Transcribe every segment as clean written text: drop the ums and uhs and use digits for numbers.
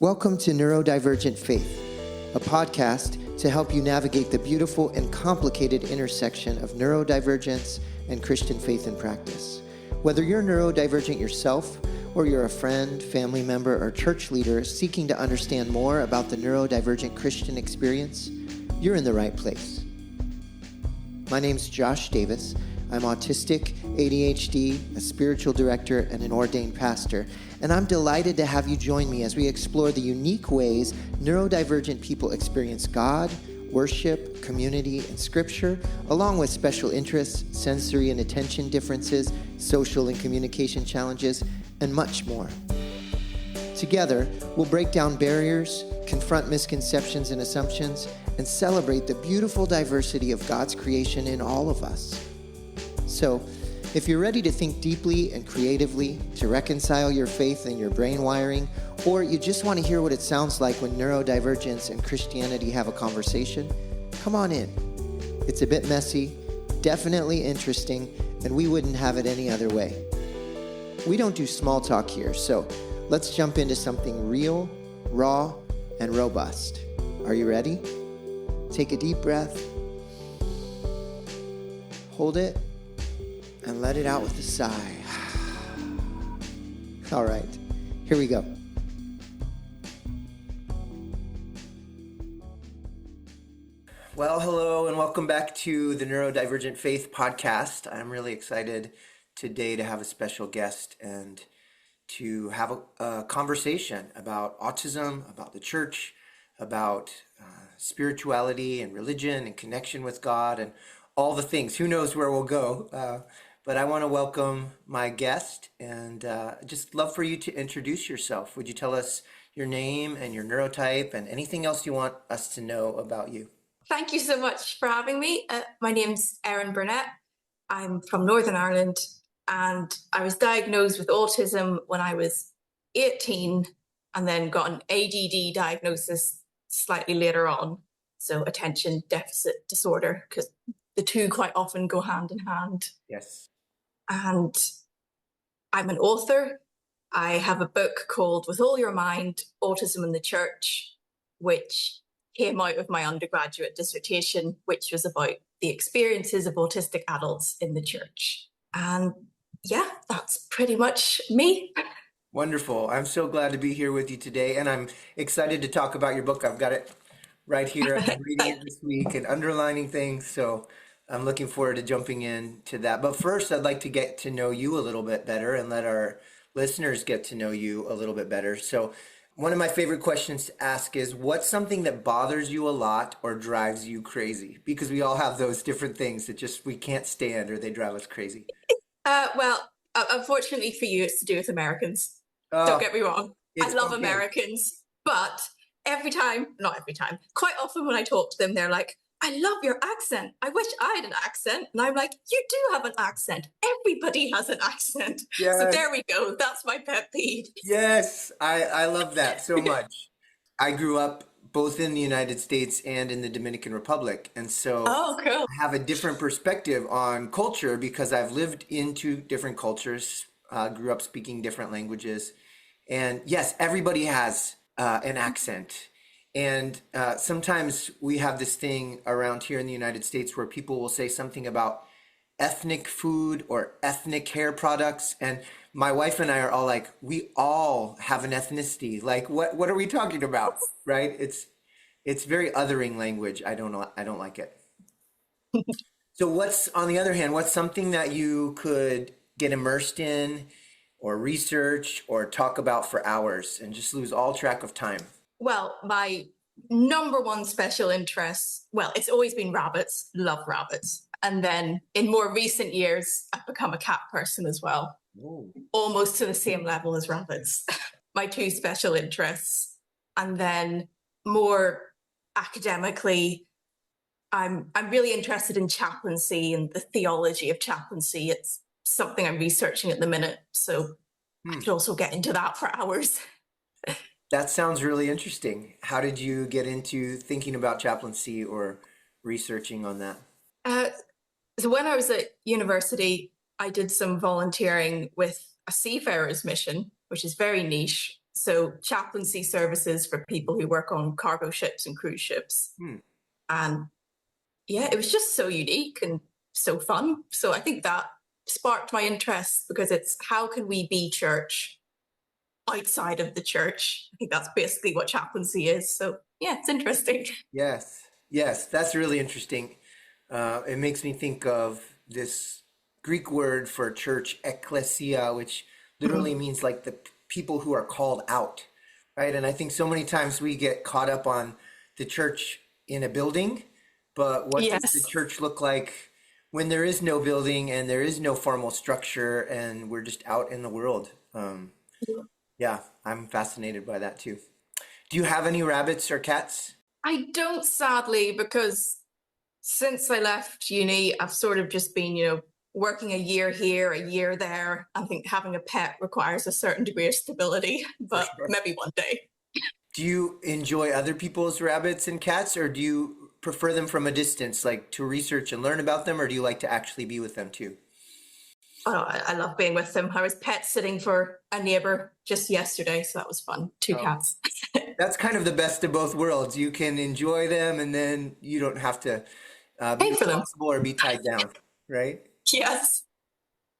Welcome to Neurodivergent Faith, a podcast to help you navigate the beautiful and complicated intersection of neurodivergence and Christian faith and practice. Whether you're neurodivergent yourself, or you're a friend, family member, or church leader seeking to understand more about the neurodivergent Christian experience, you're in the right place. My name's Josh Davis. I'm autistic, ADHD, a spiritual director, and an ordained pastor, and I'm delighted to have you join me as we explore the unique ways neurodivergent people experience God, worship, community, and scripture, along with special interests, sensory and attention differences, social and communication challenges, and much more. Together, we'll break down barriers, confront misconceptions and assumptions, and celebrate the beautiful diversity of God's creation in all of us. So, if you're ready to think deeply and creatively, to reconcile your faith and your brain wiring, or you just want to hear what it sounds like when neurodivergence and Christianity have a conversation, come on in. It's a bit messy, definitely interesting, and we wouldn't have it any other way. We don't do small talk here, so let's jump into something real, raw, and robust. Are you ready? Take a deep breath. Hold it. And let it out with a sigh. All right, here we go. Well, hello, and welcome back to the Neurodivergent Faith podcast. I'm really excited today to have a special guest and to have a conversation about autism, about the church, about spirituality and religion and connection with God and all the things. Who knows where we'll go? But I want to welcome my guest and just love for you to introduce yourself. Would you tell us your name and your neurotype and anything else you want us to know about you? Thank you so much for having me. My name's Erin Burnett. I'm from Northern Ireland, and I was diagnosed with autism when I was 18 and then got an ADD diagnosis slightly later on. So attention deficit disorder, because the two quite often go hand in hand. Yes. And I'm an author. I have a book called With All Your Mind, Autism The Church, which came out of my undergraduate dissertation, which was about the experiences of autistic adults in the church. And yeah, that's pretty much me. Wonderful. I'm so glad to be here with you today, and I'm excited to talk about your book. I've got it right here. I'm reading it this week and underlining things, so I'm looking forward to jumping into that. But first, I'd like to get to know you a little bit better and let our listeners get to know you a little bit better. So one of my favorite questions to ask is, what's something that bothers you a lot or drives you crazy? Because we all have those different things that just we can't stand or they drive us crazy. Unfortunately for you, it's to do with Americans. Don't get me wrong. I love Americans, but not every time, quite often when I talk to them, they're like, I love your accent. I wish I had an accent. And I'm like, you do have an accent. Everybody has an accent. Yes. So there we go. That's my pet peeve. Yes, I love that so much. I grew up both in the United States and in the Dominican Republic. And so cool. I have a different perspective on culture because I've lived in two different cultures, grew up speaking different languages. And yes, everybody has an accent. And sometimes we have this thing around here in the United States where people will say something about ethnic food or ethnic hair products. And my wife and I are all like, we all have an ethnicity. Like, what are we talking about? Right? It's very othering language. I don't like it. So on the other hand, what's something that you could get immersed in or research or talk about for hours and just lose all track of time? Well, my number one special interest, it's always been rabbits, love rabbits. And then in more recent years, I've become a cat person as well. Ooh. Almost to the same level as rabbits. My two special interests. And then more academically, I'm really interested in chaplaincy and the theology of chaplaincy. It's something I'm researching at the minute. So I could also get into that for hours. That sounds really interesting. How did you get into thinking about chaplaincy or researching on that? So when I was at university, I did some volunteering with a seafarers mission, which is very niche. So chaplaincy services for people who work on cargo ships and cruise ships. And yeah, it was just so unique and so fun. So I think that sparked my interest, because it's how can we be church outside of the church? I think that's basically what chaplaincy is. So yeah, it's interesting. Yes, yes, that's really interesting. It makes me think of this Greek word for church, ekklesia, which literally means like the people who are called out, right? And I think so many times we get caught up on the church in a building, but what does the Yes. church look like when there is no building and there is no formal structure and we're just out in the world? Yeah, I'm fascinated by that too. Do you have any rabbits or cats? I don't, sadly, because since I left uni, I've sort of just been, working a year here, a year there. I think having a pet requires a certain degree of stability, For but sure. maybe one day. Do you enjoy other people's rabbits and cats, or do you prefer them from a distance, like to research and learn about them, or do you like to actually be with them too? Oh, I love being with them. I was pet sitting for a neighbor just yesterday, so that was fun. Two Oh, cats. that's kind of the best of both worlds. You can enjoy them, and then you don't have to be Pay for them. responsible or be tied down, right? Yes.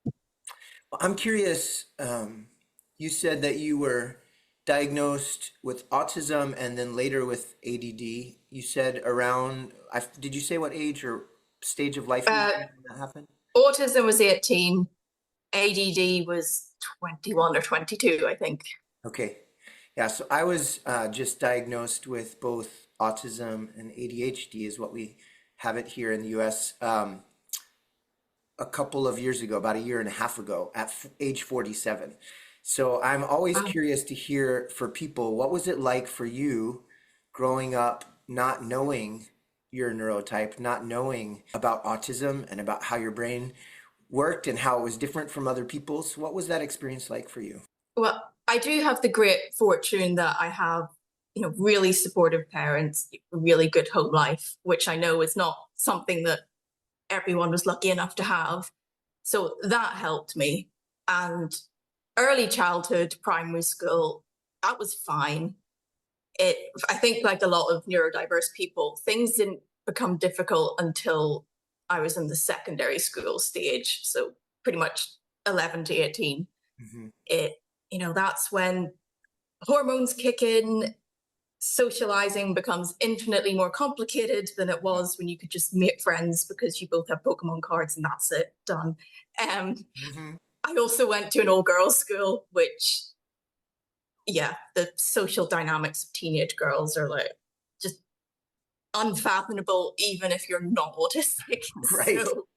Well, I'm curious. You said that you were diagnosed with autism and then later with ADD. You said around, did you say what age or stage of life you were Uh, in when that happened? Autism was 18. ADD was 21 or 22, I think. Okay. Yeah, so I was just diagnosed with both autism and ADHD is what we have it here in the US a couple of years ago, about a year and a half ago at age 47. So I'm always Wow. curious to hear for people, what was it like for you growing up not knowing your neurotype, not knowing about autism and about how your brain worked and how it was different from other people's? What was that experience like for you? Well, I do have the great fortune that I have, really supportive parents, a really good home life, which I know is not something that everyone was lucky enough to have. So that helped me. And early childhood, primary school, that was fine. I think, like a lot of neurodiverse people, things didn't become difficult until I was in the secondary school stage. So pretty much 11 to 18. Hmm. It, that's when hormones kick in, socializing becomes infinitely more complicated than it was when you could just make friends because you both have Pokemon cards and that's it, done. Um, Hmm. I also went to an all girls school, which, yeah, the social dynamics of teenage girls are like just unfathomable, even if you're not autistic. Right. So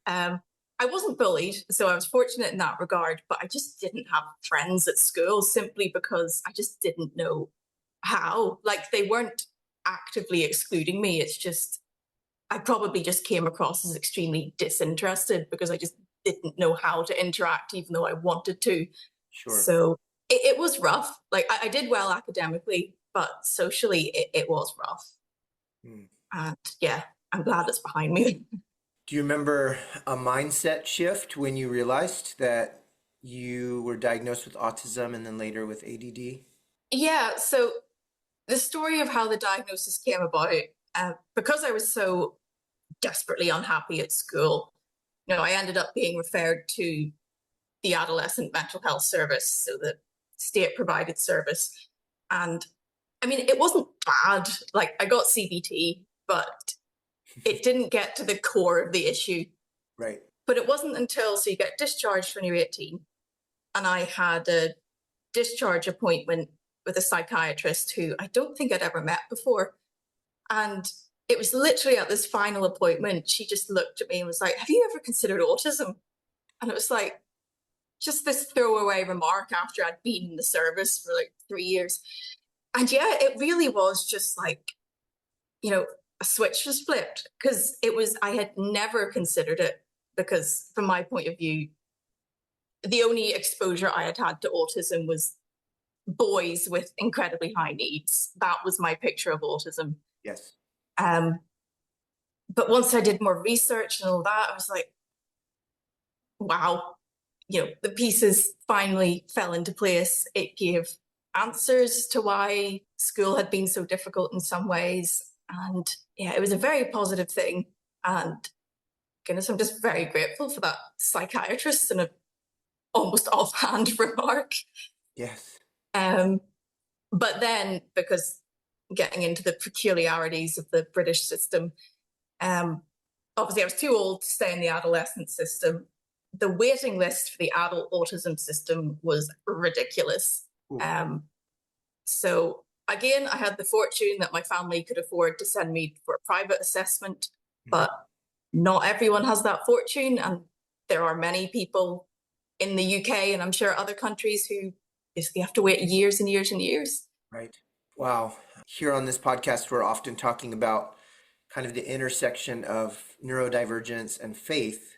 I wasn't bullied, so I was fortunate in that regard, but I just didn't have friends at school simply because I just didn't know how. Like, they weren't actively excluding me. It's just, I probably just came across as extremely disinterested because I just didn't know how to interact, even though I wanted to. Sure. So it was rough. Like, I did well academically, but socially, it was rough. Mm. And yeah, I'm glad it's behind me. Do you remember a mindset shift when you realized that you were diagnosed with autism and then later with ADD? Yeah, so the story of how the diagnosis came about, because I was so desperately unhappy at school, I ended up being referred to the adolescent mental health service, so the state provided service. And I mean, it wasn't bad. Like, I got CBT, but it didn't get to the core of the issue. Right. But it wasn't until, so you get discharged when you're 18, and I had a discharge appointment with a psychiatrist who I don't think I'd ever met before. And it was literally at this final appointment, she just looked at me and was like, "Have you ever considered autism?" And it was like, just this throwaway remark after I'd been in the service for like 3 years. And yeah, it really was just like, a switch was flipped, because I had never considered it, because from my point of view, the only exposure I had had to autism was boys with incredibly high needs. That was my picture of autism. Yes. Um, but once I did more research and all that, I was like, wow, the pieces finally fell into place. It gave answers to why school had been so difficult in some ways. And yeah, it was a very positive thing. And goodness, I'm just very grateful for that psychiatrist and an almost offhand remark. Yes. But then, because getting into the peculiarities of the British system, obviously I was too old to stay in the adolescent system. The waiting list for the adult autism system was ridiculous. So again, I had the fortune that my family could afford to send me for a private assessment, but not everyone has that fortune. And there are many people in the UK, and I'm sure other countries, who basically have to wait years and years and years. Right. Wow. Here on this podcast, we're often talking about kind of the intersection of neurodivergence and faith.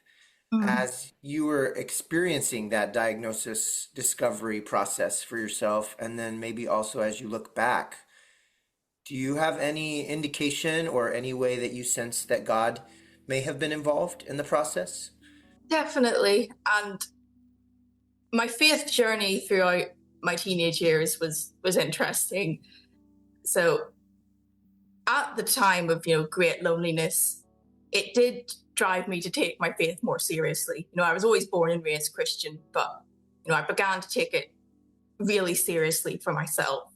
As you were experiencing that diagnosis discovery process for yourself, and then maybe also as you look back, do you have any indication or any way that you sense that God may have been involved in the process? Definitely. And my faith journey throughout my teenage years was interesting. So at the time of great loneliness, it did drive me to take my faith more seriously. I was always born and raised Christian, but I began to take it really seriously for myself.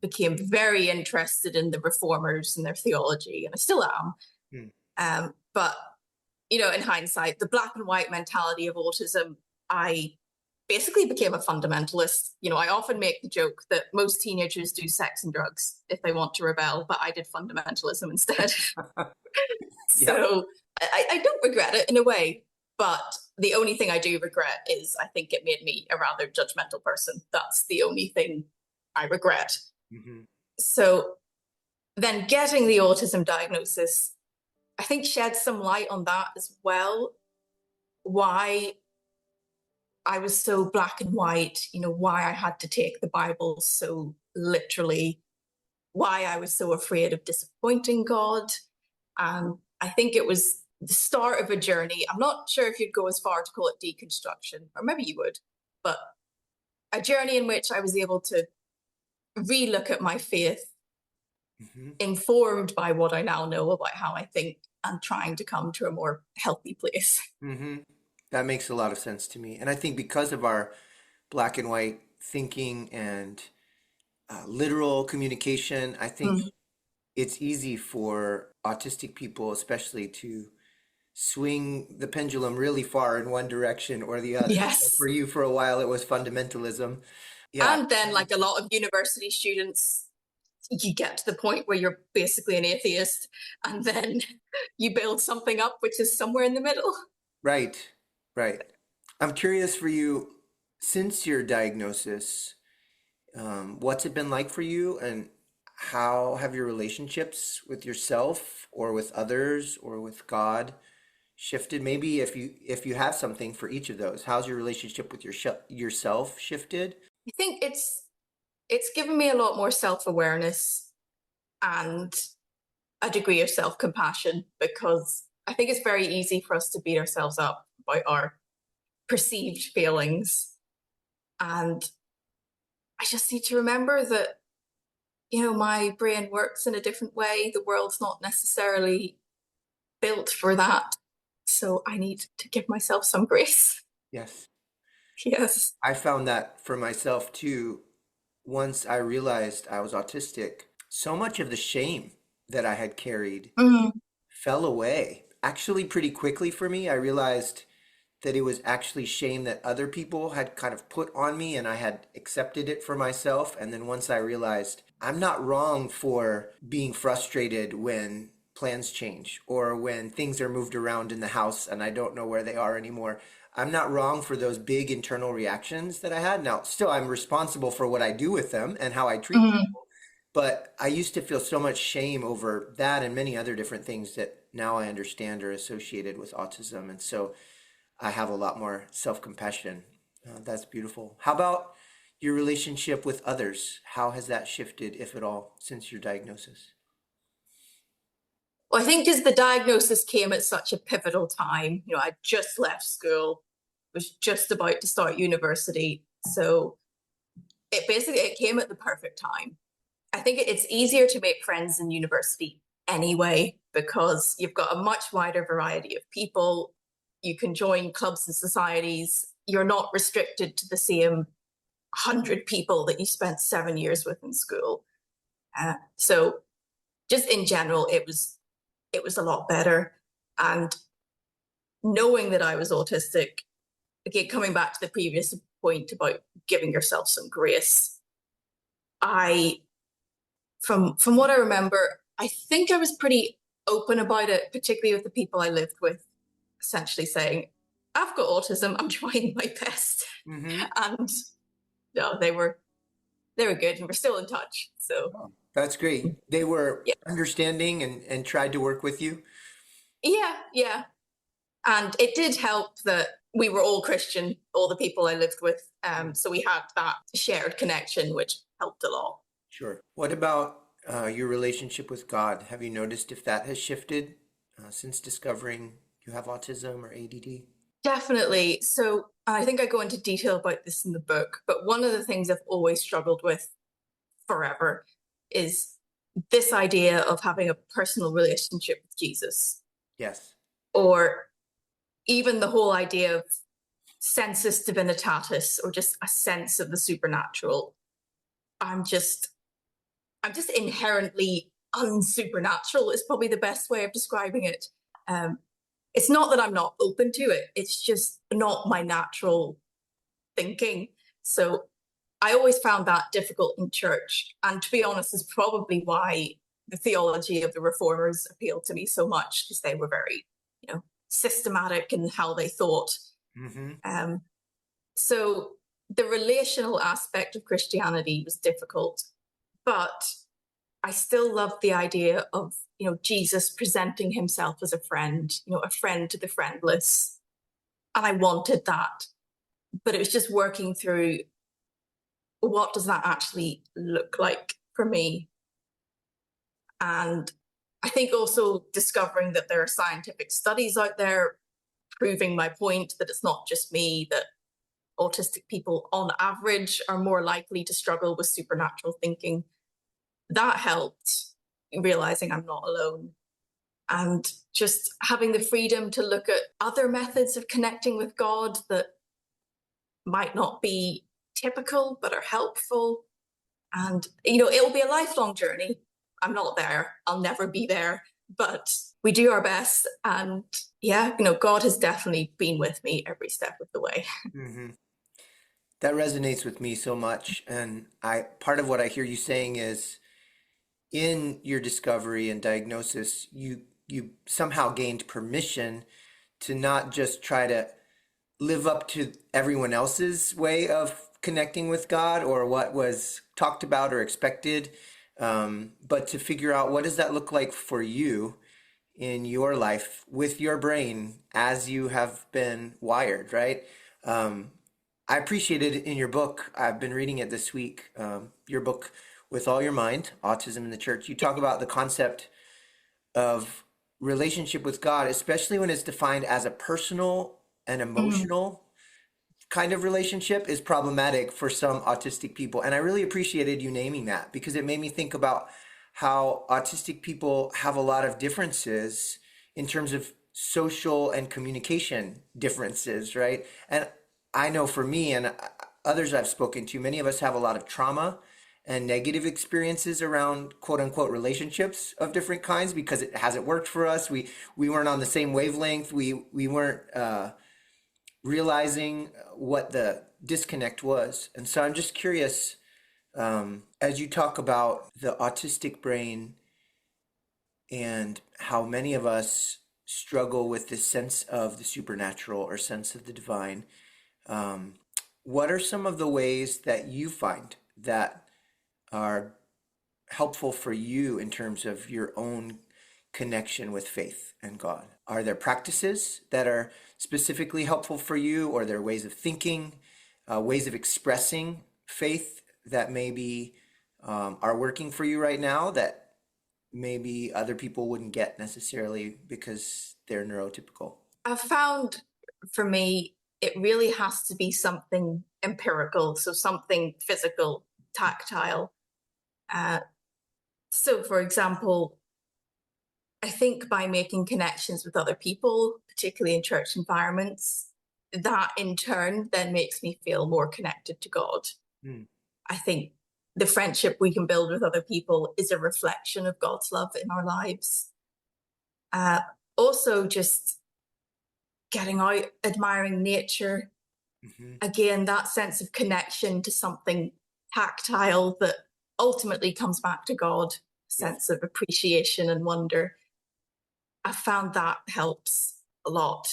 Became very interested in the reformers and their theology, and I still am. But in hindsight, the black and white mentality of autism, I basically became a fundamentalist. I often make the joke that most teenagers do sex and drugs if they want to rebel, but I did fundamentalism instead. So I don't regret it in a way, but the only thing I do regret is I think it made me a rather judgmental person. That's the only thing I regret. So then getting the autism diagnosis, I think, shed some light on that as well. Why I was so black and white, why I had to take the Bible so literally, why I was so afraid of disappointing God. And I think it was the start of a journey. I'm not sure if you'd go as far to call it deconstruction, or maybe you would, but a journey in which I was able to relook at my faith, informed by what I now know about how I think, and trying to come to a more healthy place. That makes a lot of sense to me. And I think because of our black and white thinking and literal communication, I think it's easy for autistic people, especially, to swing the pendulum really far in one direction or the other. Yes. So for you, for a while, it was fundamentalism. And then, like a lot of university students, you get to the point where you're basically an atheist, and then you build something up which is somewhere in the middle. Right. I'm curious for you, since your diagnosis, what's it been like for you, and how have your relationships with yourself or with others or with God shifted? Maybe if you have something for each of those, how's your relationship with yourself shifted? I think it's given me a lot more self-awareness and a degree of self-compassion, because I think it's very easy for us to beat ourselves up about our perceived failings. And I just need to remember that, my brain works in a different way. The world's not necessarily built for that. So I need to give myself some grace. Yes. Yes. I found that for myself too. Once I realized I was autistic, so much of the shame that I had carried fell away. Actually, pretty quickly for me, I realized that it was actually shame that other people had kind of put on me, and I had accepted it for myself. And then once I realized I'm not wrong for being frustrated when plans change or when things are moved around in the house and I don't know where they are anymore. I'm not wrong for those big internal reactions that I had. Now, still, I'm responsible for what I do with them and how I treat people. But I used to feel so much shame over that and many other different things that now I understand are associated with autism. And so I have a lot more self-compassion. That's beautiful. How about your relationship with others? How has that shifted, if at all, since your diagnosis? Well, I think because the diagnosis came at such a pivotal time. I just left school. was just about to start university. So it came at the perfect time. I think it's easier to make friends in university anyway, because you've got a much wider variety of people. You can join clubs and societies. You're not restricted to the same 100 people that you spent 7 years with in school. So just in general, it was a lot better. And knowing that I was autistic, again, coming back to the previous point about giving yourself some grace, from what I remember, I think I was pretty open about it, particularly with the people I lived with, essentially saying, I've got autism, I'm trying my best. Mm-hmm. And no, they were good, and we're still in touch. So That's great. They were yeah. understanding and tried to work with you. Yeah. And it did help that we were all Christian, all the people I lived with. So we had that shared connection, which helped a lot. Sure. What about your relationship with God? Have you noticed if that has shifted since discovering you have autism or ADD? Definitely. So I think I go into detail about this in the book, but one of the things I've always struggled with forever is this idea of having a personal relationship with Jesus. Yes. Or even the whole idea of sensus divinitatis, or just a sense of the supernatural. I'm just inherently unsupernatural is probably the best way of describing it. It's not that I'm not open to it, it's just not my natural thinking. So I always found that difficult in church. And to be honest, is probably why the theology of the reformers appealed to me so much, because they were very, systematic in how they thought. Mm-hmm. So the relational aspect of Christianity was difficult, but I still loved the idea of, Jesus presenting himself as a friend to the friendless. And I wanted that. But it was just working through, what does that actually look like for me? And I think also discovering that there are scientific studies out there proving my point that it's not just me, that autistic people on average are more likely to struggle with supernatural thinking. That helped, realizing I'm not alone. And just having the freedom to look at other methods of connecting with God that might not be typical but are helpful. And, it'll be a lifelong journey. I'm not there. I'll never be there. But we do our best. And yeah, God has definitely been with me every step of the way. Mm-hmm. That resonates with me so much. And part of what I hear you saying is, in your discovery and diagnosis, you somehow gained permission to not just try to live up to everyone else's way of connecting with God or what was talked about or expected, but to figure out, what does that look like for you in your life with your brain as you have been wired, right? I appreciated in your book, I've been reading it this week, your book, With All Your Mind, Autism in the Church. You talk about the concept of relationship with God, especially when it's defined as a personal and emotional kind of relationship, is problematic for some autistic people. And I really appreciated you naming that, because it made me think about how autistic people have a lot of differences in terms of social and communication differences, right? And I know for me and others I've spoken to, many of us have a lot of trauma and negative experiences around quote unquote relationships of different kinds, because it hasn't worked for us. We weren't on the same wavelength. We weren't realizing what the disconnect was. And so I'm just curious, as you talk about the autistic brain and how many of us struggle with this sense of the supernatural or sense of the divine, what are some of the ways that you find that are helpful for you in terms of your own connection with faith and God? Are there practices that are specifically helpful for you, or are there ways of thinking, ways of expressing faith that maybe are working for you right now that maybe other people wouldn't get necessarily because they're neurotypical? I've found, for me, it really has to be something empirical, so something physical, tactile. So, for example, I think by making connections with other people, particularly in church environments, that in turn then makes me feel more connected to God. Mm. I think the friendship we can build with other people is a reflection of God's love in our lives. Also, just getting out, admiring nature. Mm-hmm. Again, that sense of connection to something tactile that ultimately comes back to God, sense of appreciation and wonder. I found that helps a lot.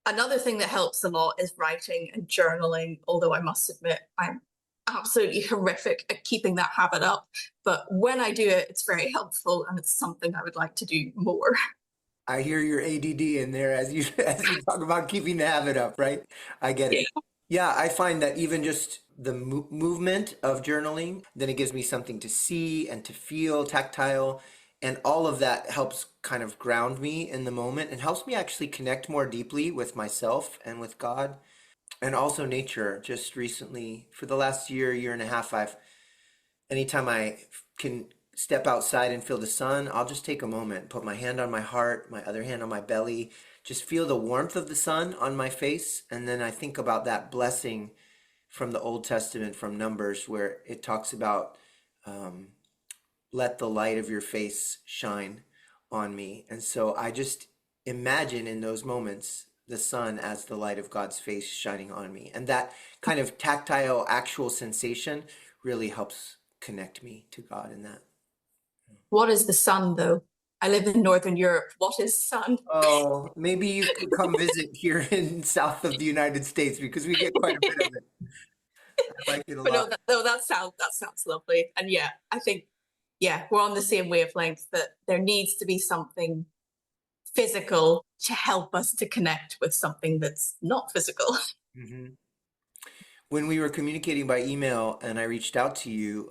Another thing that helps a lot is writing and journaling, although I must admit I'm absolutely horrific at keeping that habit up. But when I do it, it's very helpful and it's something I would like to do more. I hear your ADD in there as you as you talk about keeping the habit up, right? I get it. Yeah, I find that even just the movement of journaling, then it gives me something to see and to feel, tactile, and all of that helps kind of ground me in the moment and helps me actually connect more deeply with myself and with God and also nature. Just recently, for the last year and a half, anytime I can step outside and feel the sun, I'll just take a moment, put my hand on my heart, my other hand on my belly, just feel the warmth of the sun on my face. And then I think about that blessing from the Old Testament, from Numbers, where it talks about let the light of your face shine on me. And so I just imagine in those moments the sun as the light of God's face shining on me. And that kind of tactile, actual sensation really helps connect me to God in that. What is the sun, though? I live in Northern Europe. What is sun? Oh, maybe you could come visit here in south of the United States because we get quite a bit of it. I like it a But lot. that sounds lovely. And yeah, I think we're on the same wavelength that there needs to be something physical to help us to connect with something that's not physical. hmm When we were communicating by email and I reached out to you,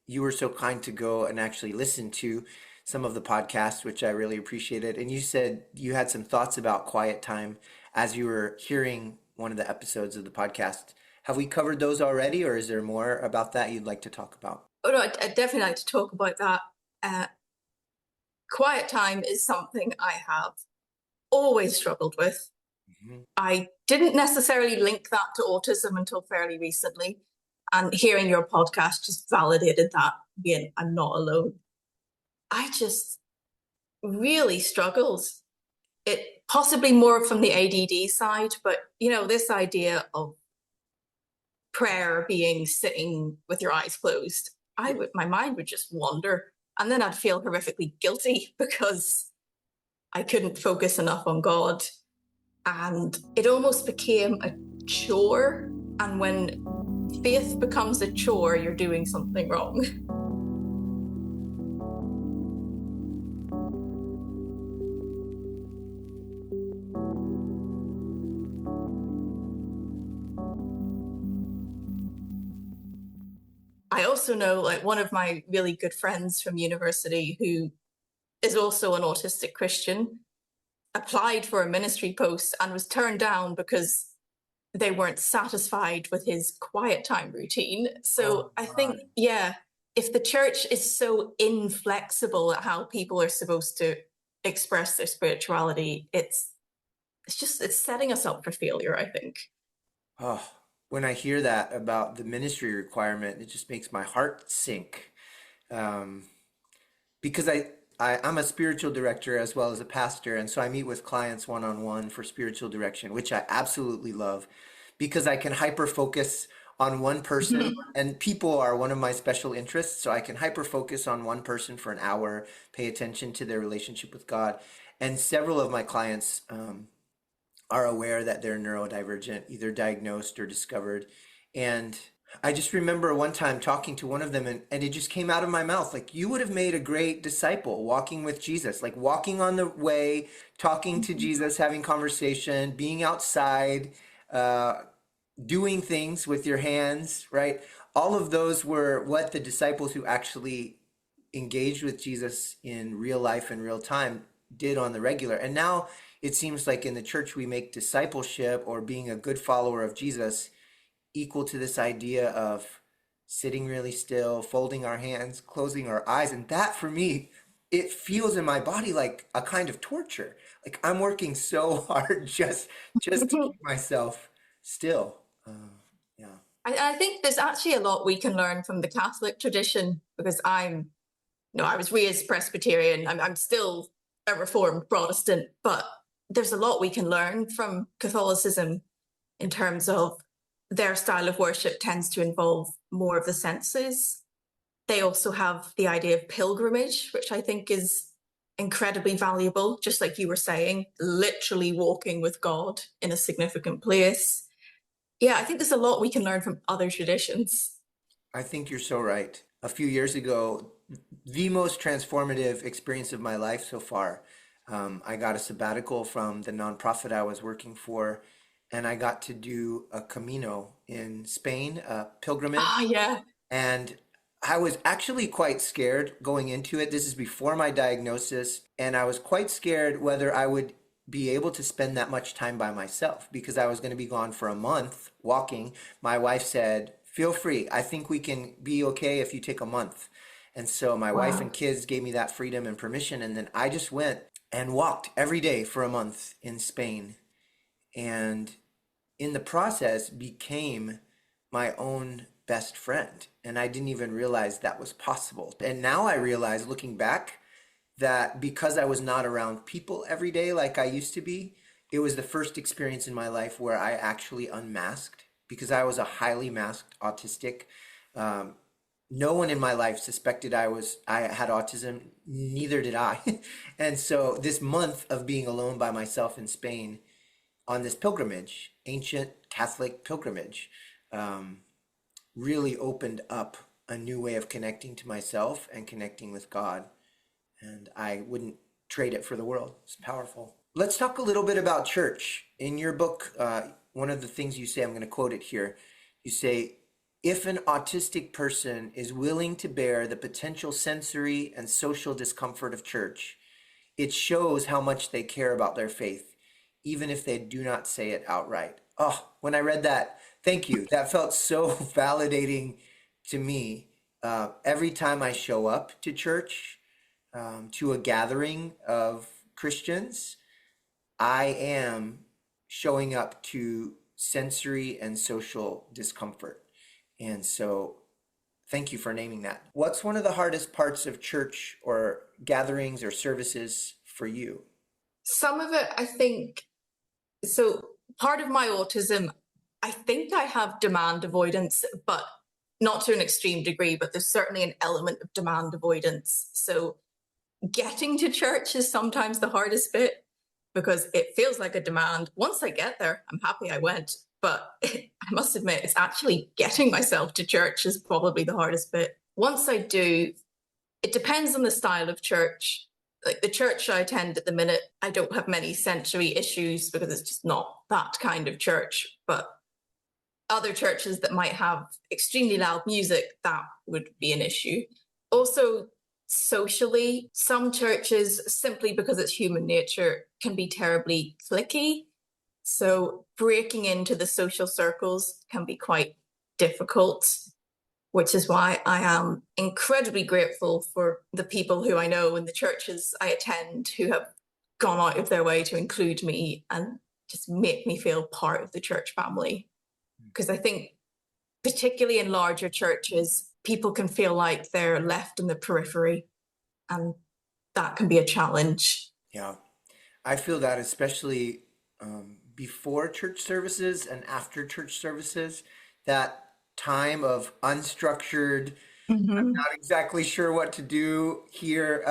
you were so kind to go and actually listen to some of the podcasts, which I really appreciated. And you said you had some thoughts about quiet time as you were hearing one of the episodes of the podcast. Have we covered those already, or is there more about that you'd like to talk about? Oh no, I'd definitely like to talk about that. Quiet time is something I have always struggled with. Mhm. I didn't necessarily link that to autism until fairly recently. And hearing your podcast just validated that. Again, I'm not alone. I just really struggled. It possibly more from the ADD side, but this idea of prayer being sitting with your eyes closed, my mind would just wander. And then I'd feel horrifically guilty because I couldn't focus enough on God. And it almost became a chore. And when faith becomes a chore, you're doing something wrong. I also know, like, one of my really good friends from university who is also an autistic Christian applied for a ministry post and was turned down because they weren't satisfied with his quiet time routine. So I think, if the church is so inflexible at how people are supposed to express their spirituality, it's setting us up for failure, I think. Oh, when I hear that about the ministry requirement, it just makes my heart sink. Um, because I'm a spiritual director as well as a pastor, and so I meet with clients one-on-one for spiritual direction, which I absolutely love because I can hyper focus on one person, and people are one of my special interests, so I can hyper focus on one person for an hour, pay attention to their relationship with God. And several of my clients are aware that they're neurodivergent, either diagnosed or discovered. And I just remember one time talking to one of them, and it just came out of my mouth like, you would have made a great disciple walking with Jesus, like walking on the way, talking to Jesus, having conversation, being outside, doing things with your hands, right? All of those were what the disciples who actually engaged with Jesus in real life and real time did on the regular. And now it seems like in the church we make discipleship or being a good follower of Jesus equal to this idea of sitting really still, folding our hands, closing our eyes. And that for me, it feels in my body like a kind of torture. Like I'm working so hard just to keep myself still. Yeah. I think there's actually a lot we can learn from the Catholic tradition because I was raised Presbyterian. I'm still a Reformed Protestant, but there's a lot we can learn from Catholicism in terms of their style of worship tends to involve more of the senses. They also have the idea of pilgrimage, which I think is incredibly valuable, just like you were saying, literally walking with God in a significant place. Yeah, I think there's a lot we can learn from other traditions. I think you're so right. A few years ago, the most transformative experience of my life so far, I got a sabbatical from the nonprofit I was working for, and I got to do a Camino in Spain, a pilgrimage. Ah, yeah. And I was actually quite scared going into it. This is before my diagnosis, and I was quite scared whether I would be able to spend that much time by myself because I was going to be gone for a month walking. My wife said, feel free. I think we can be okay if you take a month. And so my wife and kids gave me that freedom and permission. And then I just went and walked every day for a month in Spain. And in the process became my own best friend. And I didn't even realize that was possible. And now I realize looking back that because I was not around people every day like I used to be, it was the first experience in my life where I actually unmasked because I was a highly masked autistic. No one in my life suspected I had autism, neither did I. And so this month of being alone by myself in Spain on this pilgrimage, ancient Catholic pilgrimage, really opened up a new way of connecting to myself and connecting with God. And I wouldn't trade it for the world. It's powerful. Let's talk a little bit about church. In your book, one of the things you say, I'm going to quote it here. You say, if an autistic person is willing to bear the potential sensory and social discomfort of church, it shows how much they care about their faith, even if they do not say it outright. Oh, when I read that, thank you. That felt so validating to me. Every time I show up to church, to a gathering of Christians, I am showing up to sensory and social discomfort. And so thank you for naming that. What's one of the hardest parts of church or gatherings or services for you? Some of it, I think, so part of my autism, I think I have demand avoidance, but not to an extreme degree, but there's certainly an element of demand avoidance. So getting to church is sometimes the hardest bit because it feels like a demand. Once I get there, I'm happy I went. But I must admit, it's actually getting myself to church is probably the hardest bit. Once I do, it depends on the style of church. Like the church I attend at the minute, I don't have many sensory issues because it's just not that kind of church. But other churches that might have extremely loud music, that would be an issue. Also, socially, some churches, simply because it's human nature, can be terribly cliquey. So breaking into the social circles can be quite difficult, which is why I am incredibly grateful for the people who I know in the churches I attend who have gone out of their way to include me and just make me feel part of the church family. Because I think, particularly in larger churches, people can feel like they're left in the periphery, and that can be a challenge. Yeah, I feel that especially before church services and after church services, that time of unstructured, I'm not exactly sure what to do here.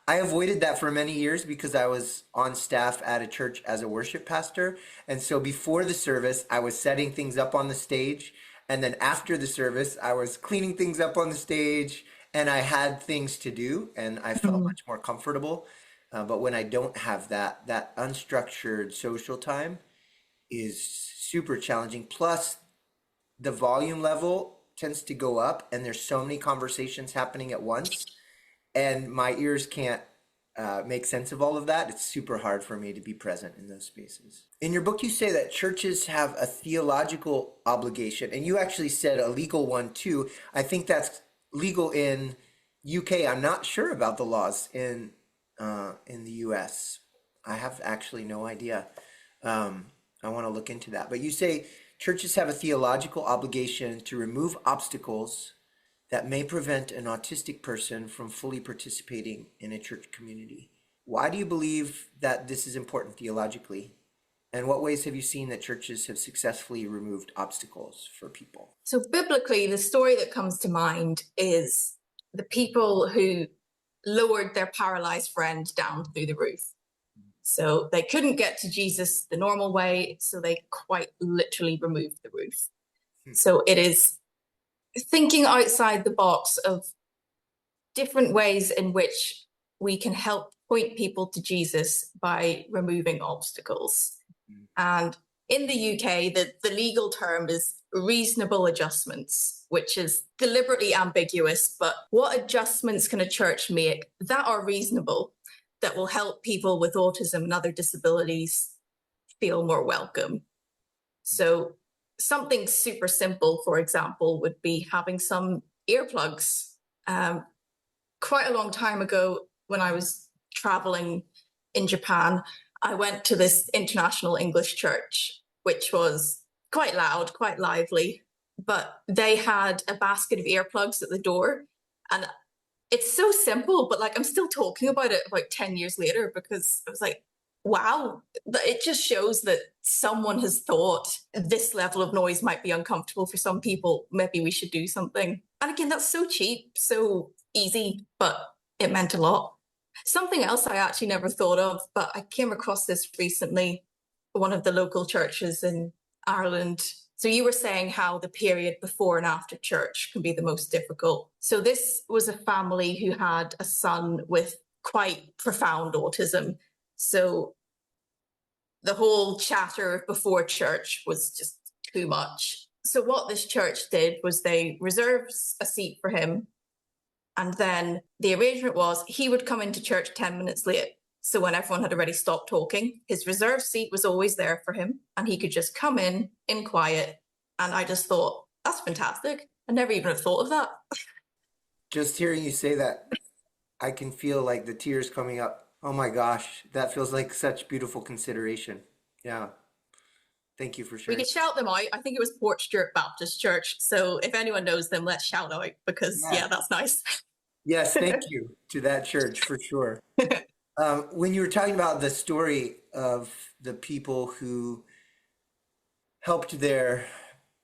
I avoided that for many years because I was on staff at a church as a worship pastor. And so before the service, I was setting things up on the stage. And then after the service, I was cleaning things up on the stage and I had things to do and I felt much more comfortable. But when I don't have that, that unstructured social time is super challenging. Plus, the volume level tends to go up and there's so many conversations happening at once and my ears can't make sense of all of that, it's super hard for me to be present in those spaces. In your book, you say that churches have a theological obligation, and you actually said a legal one too. I think that's legal in UK. I'm not sure about the laws in the US. I have actually no idea. I want to look into that. But you say churches have a theological obligation to remove obstacles that may prevent an autistic person from fully participating in a church community. Why do you believe that this is important theologically? And what ways have you seen that churches have successfully removed obstacles for people? So biblically, the story that comes to mind is the people who lowered their paralyzed friend down through the roof. So they couldn't get to Jesus the normal way, so they quite literally removed the roof. So it is thinking outside the box of different ways in which we can help point people to Jesus by removing obstacles. And in the UK, the legal term is reasonable adjustments, which is deliberately ambiguous. But what adjustments can a church make that are reasonable, that will help people with autism and other disabilities feel more welcome? So something super simple, for example, would be having some earplugs. Quite a long time ago, when I was traveling in Japan, I went to this international English church, which was quite loud, quite lively, but they had a basket of earplugs at the door. And it's so simple, but like I'm still talking about it about 10 years later, because I was like, wow, it just shows that someone has thought this level of noise might be uncomfortable for some people. Maybe we should do something. And again, that's so cheap, so easy, but it meant a lot. Something else I actually never thought of, but I came across this recently, one of the local churches in Ireland. So you were saying how the period before and after church can be the most difficult. So this was a family who had a son with quite profound autism. So the whole chatter before church was just too much. So what this church did was they reserved a seat for him. And then the arrangement was he would come into church 10 minutes late. So when everyone had already stopped talking, his reserved seat was always there for him. And he could just come in quiet. And I just thought, that's fantastic. I never even have thought of that. Just hearing you say that, I can feel like the tears coming up. Oh my gosh, that feels like such beautiful consideration. Yeah. Thank you for We sharing. could shout them out. I think it was Port Stewart Baptist Church. So if anyone knows them, let's shout out because, yeah that's nice. Yes, thank you to that church for sure. When you were talking about the story of the people who helped their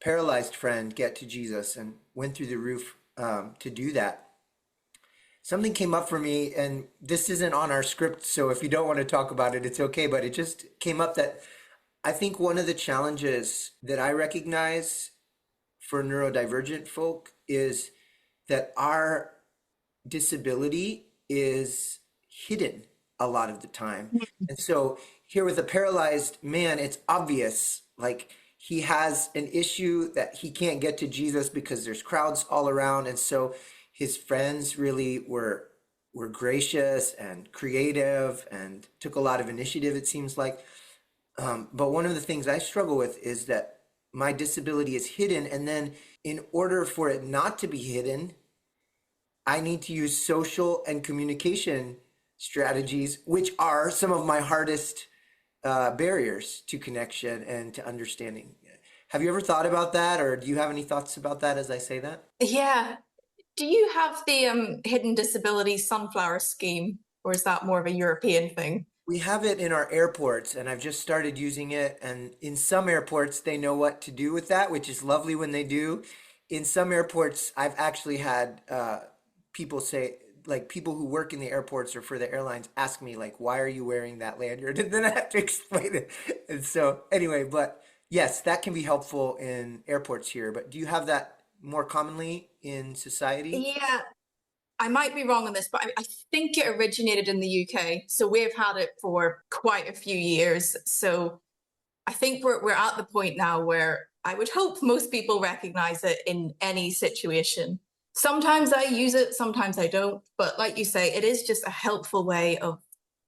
paralyzed friend get to Jesus and went through the roof to do that, something came up for me, and this isn't on our script, so if you don't want to talk about it, it's okay, but it just came up that I think one of the challenges that I recognize for neurodivergent folk is that our disability is hidden a lot of the time. And so here with a paralyzed man, it's obvious, like he has an issue that he can't get to Jesus because there's crowds all around. And so his friends really were gracious and creative and took a lot of initiative, it seems like. But one of the things I struggle with is that my disability is hidden. And then in order for it not to be hidden, I need to use social and communication strategies, which are some of my hardest barriers to connection and to understanding. Have you ever thought about that, or do you have any thoughts about that as I say that? Yeah. Do you have the Hidden Disability Sunflower Scheme, or is that more of a European thing? We have it in our airports, and I've just started using it. And in some airports, they know what to do with that, which is lovely when they do. In some airports, I've actually had people say, like people who work in the airports or for the airlines ask me, like, why are you wearing that lanyard? And then I have to explain it. And so anyway, but yes, that can be helpful in airports here. But do you have that more commonly in society? Yeah, I might be wrong on this, but I think it originated in the UK. So we've had it for quite a few years. So I think we're at the point now where I would hope most people recognize it in any situation. Sometimes I use it, sometimes I don't. But like you say, it is just a helpful way of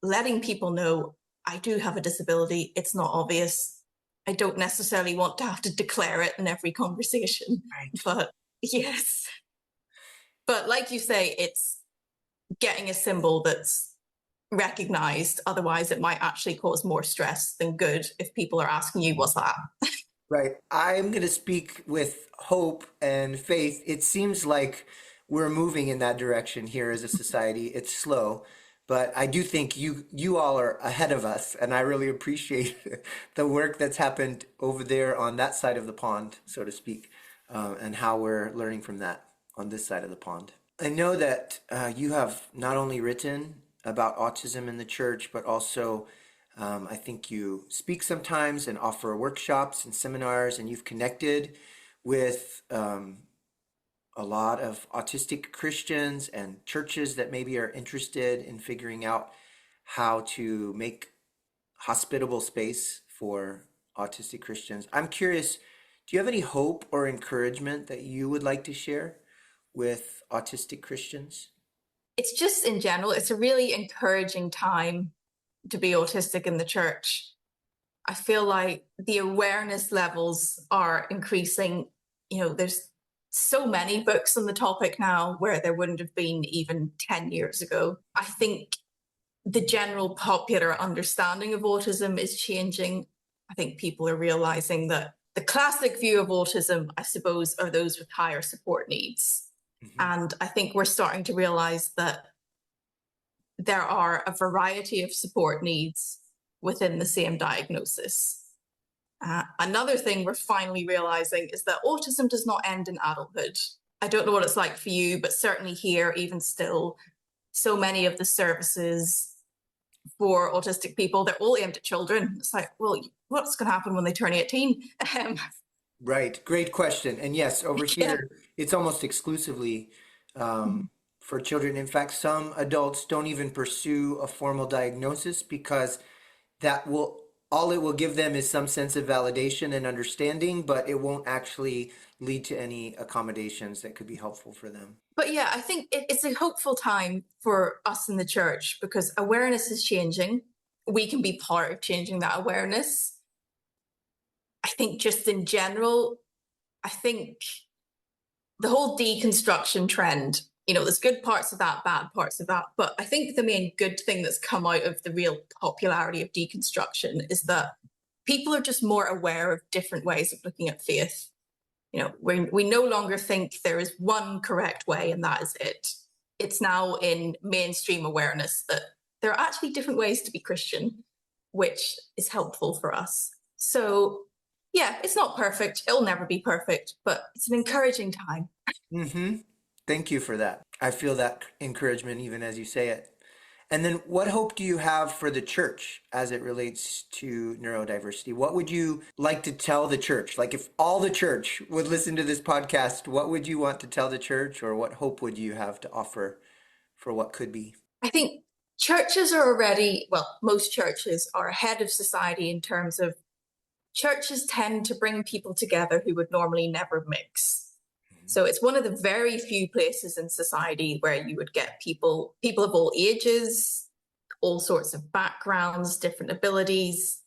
letting people know I do have a disability. It's not obvious. I don't necessarily want to have to declare it in every conversation. Right. But yes. But like you say, it's getting a symbol that's recognized. Otherwise, it might actually cause more stress than good if people are asking you, what's that? Right. I'm going to speak with hope and faith. It seems like we're moving in that direction here as a society. It's slow, but I do think you all are ahead of us, and I really appreciate the work that's happened over there on that side of the pond, so to speak, and how we're learning from that on this side of the pond. I know that you have not only written about autism in the church, but also I think you speak sometimes and offer workshops and seminars, and you've connected with a lot of autistic Christians and churches that maybe are interested in figuring out how to make hospitable space for autistic Christians. I'm curious, do you have any hope or encouragement that you would like to share with autistic Christians? It's just in general, it's a really encouraging time to be autistic in the church. I feel like the awareness levels are increasing. There's so many books on the topic now where there wouldn't have been even 10 years ago. I think the general popular understanding of autism is changing. I think people are realizing that the classic view of autism, I suppose, are those with higher support needs. And I think we're starting to realize that there are a variety of support needs within the same diagnosis. Another thing we're finally realizing is that autism does not end in adulthood. I don't know what it's like for you, but certainly here, even still, so many of the services for autistic people, they're all aimed at children. It's like, well, what's going to happen when they turn 18? Right. Great question. And yes, over here, it's almost exclusively for children. In fact, some adults don't even pursue a formal diagnosis because all it will give them is some sense of validation and understanding, but it won't actually lead to any accommodations that could be helpful for them. But yeah, I think it's a hopeful time for us in the church because awareness is changing. We can be part of changing that awareness. I think just in general, I think the whole deconstruction trend, there's good parts of that, bad parts of that. But I think the main good thing that's come out of the real popularity of deconstruction is that people are just more aware of different ways of looking at faith. We no longer think there is one correct way and that is it. It's now in mainstream awareness that there are actually different ways to be Christian, which is helpful for us. So yeah, it's not perfect. It'll never be perfect, but it's an encouraging time. Thank you for that. I feel that encouragement even as you say it. And then what hope do you have for the church as it relates to neurodiversity? What would you like to tell the church? Like if all the church would listen to this podcast, what would you want to tell the church, or what hope would you have to offer for what could be? I think churches are already, most churches are ahead of society in terms of churches tend to bring people together who would normally never mix. So it's one of the very few places in society where you would get people of all ages, all sorts of backgrounds, different abilities.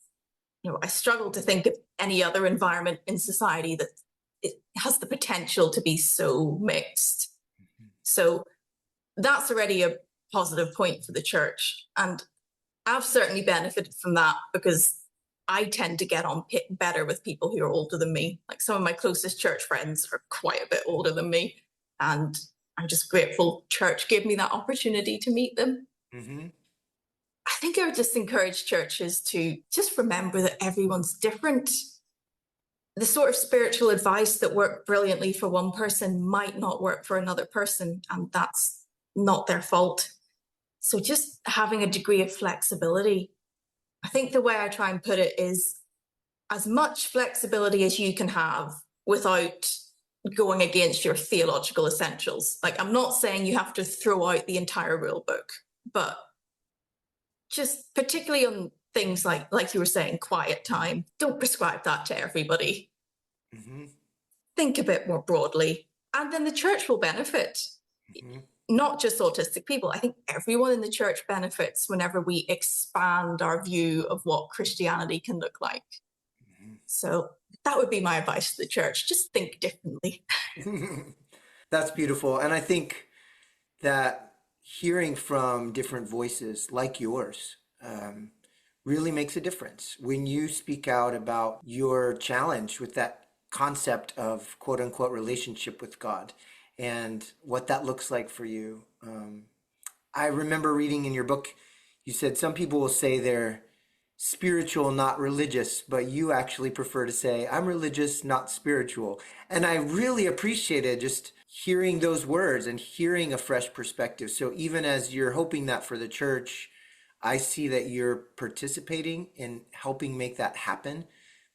I struggle to think of any other environment in society that it has the potential to be so mixed. So that's already a positive point for the church. And I've certainly benefited from that because I tend to get on better with people who are older than me. Like some of my closest church friends are quite a bit older than me. And I'm just grateful church gave me that opportunity to meet them. I think I would just encourage churches to just remember that everyone's different. The sort of spiritual advice that worked brilliantly for one person might not work for another person, and that's not their fault. So just having a degree of flexibility. I think the way I try and put it is as much flexibility as you can have without going against your theological essentials. Like, I'm not saying you have to throw out the entire rule book, but just particularly on things like you were saying, quiet time, don't prescribe that to everybody. Think a bit more broadly. And then the church will benefit. Mm-hmm. Not just autistic people. I think everyone in the church benefits whenever we expand our view of what Christianity can look like. Mm-hmm. So that would be my advice to the church. Just think differently. That's beautiful. And I think that hearing from different voices like yours really makes a difference. When you speak out about your challenge with that concept of quote unquote relationship with God and what that looks like for you. I remember reading in your book, you said some people will say they're spiritual, not religious, but you actually prefer to say, I'm religious, not spiritual. And I really appreciated just hearing those words and hearing a fresh perspective. So even as you're hoping that for the church, I see that you're participating in helping make that happen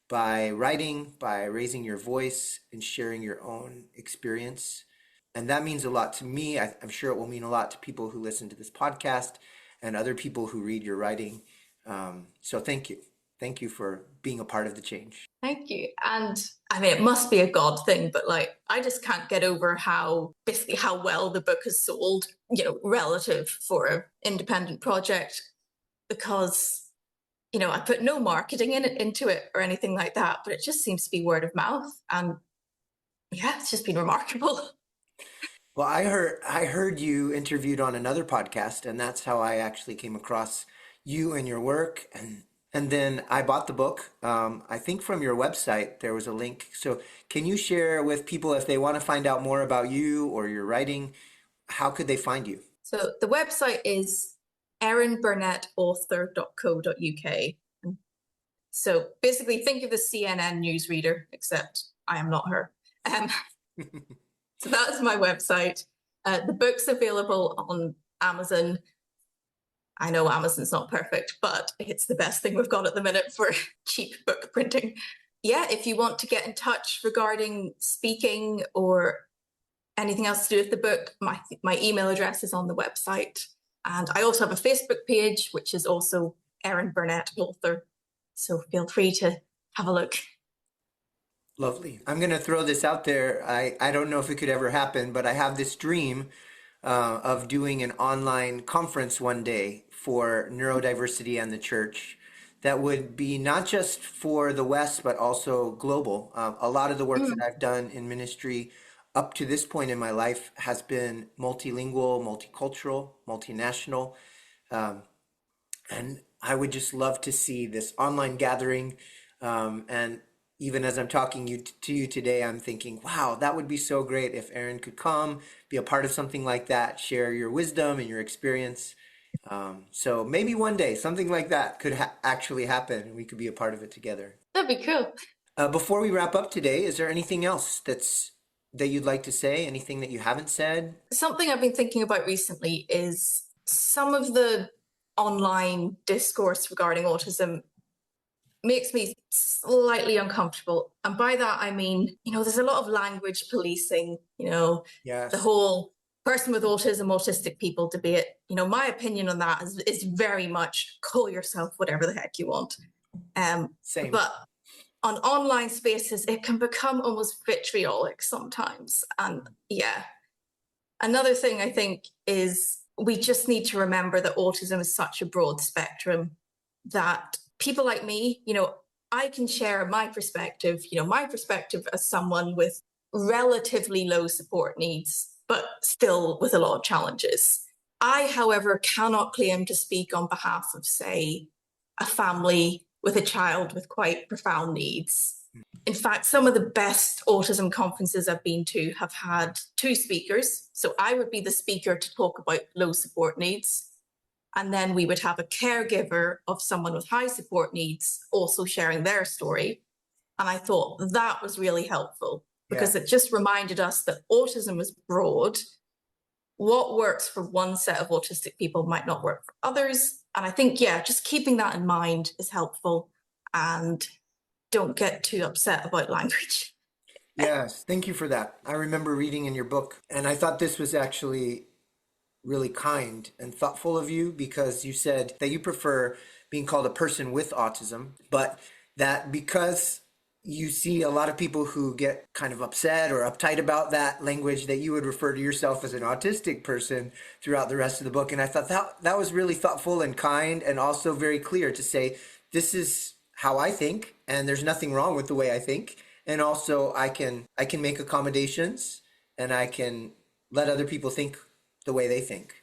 by writing, by raising your voice and sharing your own experience. And that means a lot to me. I'm sure it will mean a lot to people who listen to this podcast and other people who read your writing. So thank you. Thank you for being a part of the change. Thank you. And I mean, it must be a God thing, but like, I just can't get over basically how well the book has sold, relative for an independent project, because, I put no marketing into it or anything like that, but it just seems to be word of mouth. And yeah, it's just been remarkable. Well, I heard you interviewed on another podcast, and that's how I actually came across you and your work. And then I bought the book. I think from your website, there was a link. So can you share with people if they want to find out more about you or your writing, how could they find you? So the website is erinburnettauthor.co.uk. So basically think of a CNN newsreader, except I am not her. So that's my website. The book's available on Amazon. I know Amazon's not perfect, but it's the best thing we've got at the minute for cheap book printing. Yeah, if you want to get in touch regarding speaking or anything else to do with the book, my email address is on the website. And I also have a Facebook page, which is also Erin Burnett Author. So feel free to have a look. Lovely. I'm going to throw this out there. I don't know if it could ever happen, but I have this dream of doing an online conference one day for neurodiversity and the church that would be not just for the West, but also global. A lot of the work that I've done in ministry up to this point in my life has been multilingual, multicultural, multinational. And I would just love to see this online gathering. And even as I'm talking to you today, I'm thinking, wow, that would be so great if Erin could come, be a part of something like that, share your wisdom and your experience. So maybe one day something like that could actually happen and we could be a part of it together. That'd be cool. Before we wrap up today, is there anything else that you'd like to say? Anything that you haven't said? Something I've been thinking about recently is some of the online discourse regarding autism makes me slightly uncomfortable. And by that, I mean, there's a lot of language policing, Yes. the whole person with autism, autistic people debate. My opinion on that is very much call yourself whatever the heck you want. Same. But on online spaces, it can become almost vitriolic sometimes. And yeah, another thing I think is we just need to remember that autism is such a broad spectrum that people like me, I can share my perspective as someone with relatively low support needs, but still with a lot of challenges. I, however, cannot claim to speak on behalf of, say, a family with a child with quite profound needs. In fact, some of the best autism conferences I've been to have had two speakers. So I would be the speaker to talk about low support needs. And then we would have a caregiver of someone with high support needs also sharing their story. And I thought that was really helpful because it just reminded us that autism is broad. What works for one set of autistic people might not work for others. And I think, just keeping that in mind is helpful. And don't get too upset about language. Yes, thank you for that. I remember reading in your book, and I thought this was actually really kind and thoughtful of you because you said that you prefer being called a person with autism, but that because you see a lot of people who get kind of upset or uptight about that language that you would refer to yourself as an autistic person throughout the rest of the book. And I thought that was really thoughtful and kind, and also very clear to say, this is how I think, and there's nothing wrong with the way I think. And also I can make accommodations, and I can let other people think the way they think.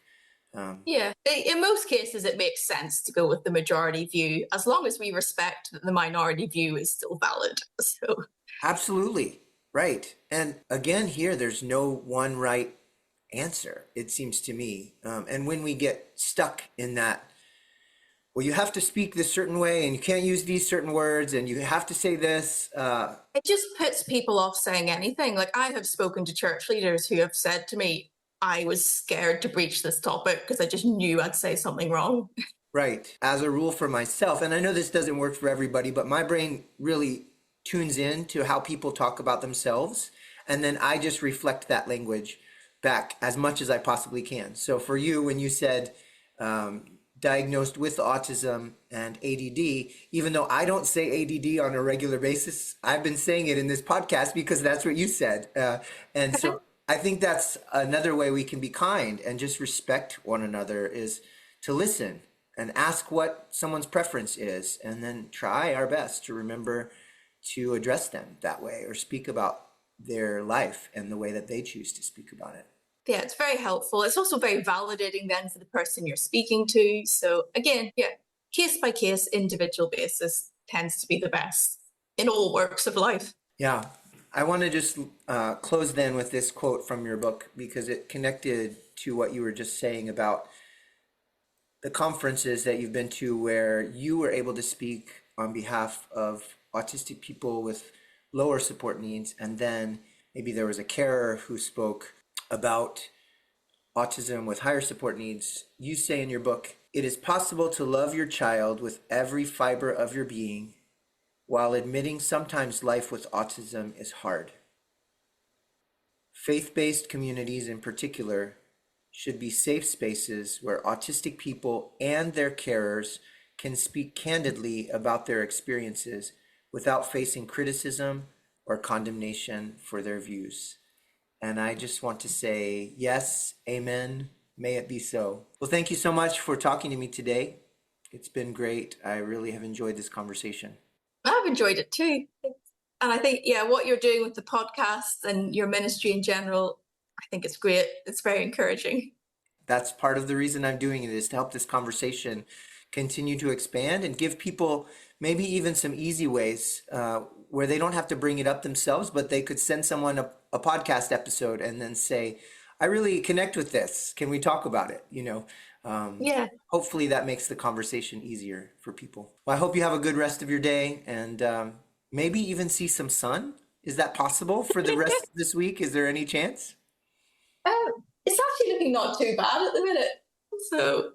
Yeah, in most cases, it makes sense to go with the majority view, as long as we respect that the minority view is still valid. So, Absolutely. Right. And again, here, there's no one right answer, it seems to me. And when we get stuck in that, well, you have to speak this certain way, and you can't use these certain words, and you have to say this. It just puts people off saying anything. Like, I have spoken to church leaders who have said to me, I was scared to breach this topic because I just knew I'd say something wrong. Right. As a rule for myself, and I know this doesn't work for everybody, but my brain really tunes in to how people talk about themselves. And then I just reflect that language back as much as I possibly can. So for you, when you said diagnosed with autism and ADD, even though I don't say ADD on a regular basis, I've been saying it in this podcast because that's what you said. And so I think that's another way we can be kind and just respect one another, is to listen and ask what someone's preference is, and then try our best to remember to address them that way, or speak about their life and the way that they choose to speak about it. Yeah, it's very helpful. It's also very validating then for the person you're speaking to. So again, yeah, case by case, individual basis tends to be the best in all works of life. Yeah. I want to just close then with this quote from your book, because it connected to what you were just saying about the conferences that you've been to where you were able to speak on behalf of autistic people with lower support needs, and then maybe there was a carer who spoke about autism with higher support needs. You say in your book, it is possible to love your child with every fiber of your being, while admitting sometimes life with autism is hard. Faith-based communities in particular should be safe spaces where autistic people and their carers can speak candidly about their experiences without facing criticism or condemnation for their views. And I just want to say, yes, amen, may it be so. Well, thank you so much for talking to me today. It's been great. I really have enjoyed this conversation. I've enjoyed it too. And I think, yeah, what you're doing with the podcast and your ministry in general, I think it's great. It's very encouraging. That's part of the reason I'm doing it, is to help this conversation continue to expand and give people maybe even some easy ways where they don't have to bring it up themselves, but they could send someone a podcast episode and then say, I really connect with this. Can we talk about it? Yeah. Hopefully that makes the conversation easier for people. Well, I hope you have a good rest of your day, and maybe even see some sun. Is that possible for the rest of this week? Is there any chance? It's actually looking not too bad at the minute. So.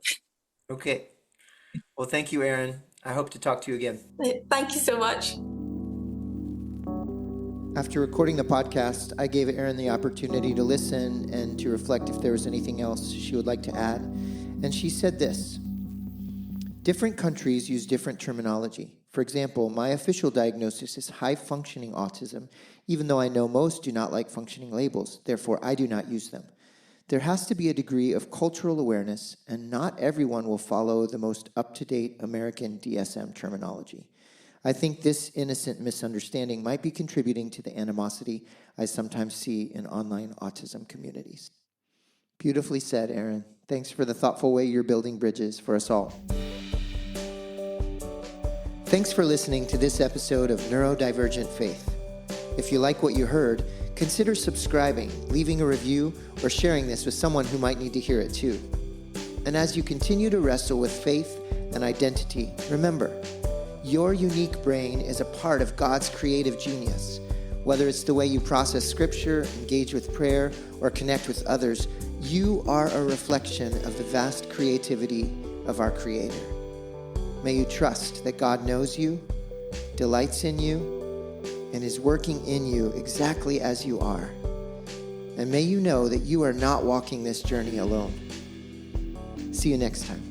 Okay. Well, thank you, Erin. I hope to talk to you again. Thank you so much. After recording the podcast, I gave Erin the opportunity to listen and to reflect if there was anything else she would like to add. And she said this: different countries use different terminology. For example, my official diagnosis is high-functioning autism, even though I know most do not like functioning labels. Therefore, I do not use them. There has to be a degree of cultural awareness, and not everyone will follow the most up-to-date American DSM terminology. I think this innocent misunderstanding might be contributing to the animosity I sometimes see in online autism communities. Beautifully said, Erin. Thanks for the thoughtful way you're building bridges for us all. Thanks for listening to this episode of Neurodivergent Faith. If you like what you heard, consider subscribing, leaving a review, or sharing this with someone who might need to hear it too. And as you continue to wrestle with faith and identity, remember, your unique brain is a part of God's creative genius. Whether it's the way you process scripture, engage with prayer, or connect with others, you are a reflection of the vast creativity of our Creator. May you trust that God knows you, delights in you, and is working in you exactly as you are. And may you know that you are not walking this journey alone. See you next time.